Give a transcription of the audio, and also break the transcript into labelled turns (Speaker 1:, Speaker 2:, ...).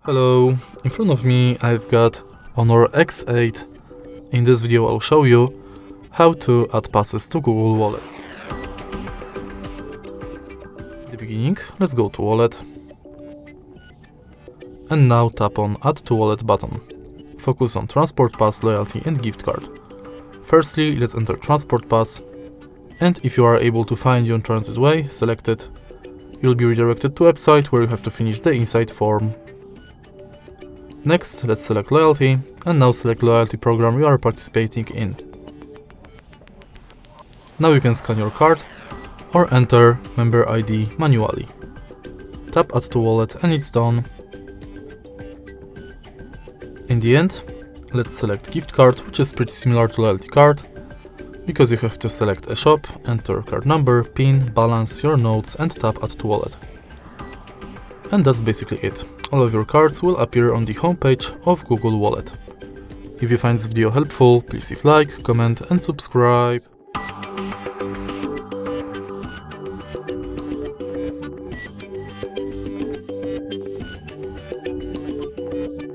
Speaker 1: Hello, in front of me I've got Honor X8. In this video I'll show you how to add passes to Google Wallet. At the beginning, let's go to Wallet. And now tap on Add to Wallet button. Focus on Transport Pass, Loyalty and Gift Card. Firstly, let's enter Transport Pass, and if you are able to find your transit way, select it. You'll be redirected to a website where you have to finish the inside form. Next, let's select Loyalty, and now select Loyalty program you are participating in. Now you can scan your card or enter member ID manually. Tap Add to Wallet and it's done. In the end, let's select Gift Card, which is pretty similar to Loyalty card, because you have to select a shop, enter card number, PIN, balance, your notes and tap Add to Wallet. And that's basically it. All of your cards will appear on the homepage of Google Wallet. If you find this video helpful, please leave a like, comment and subscribe.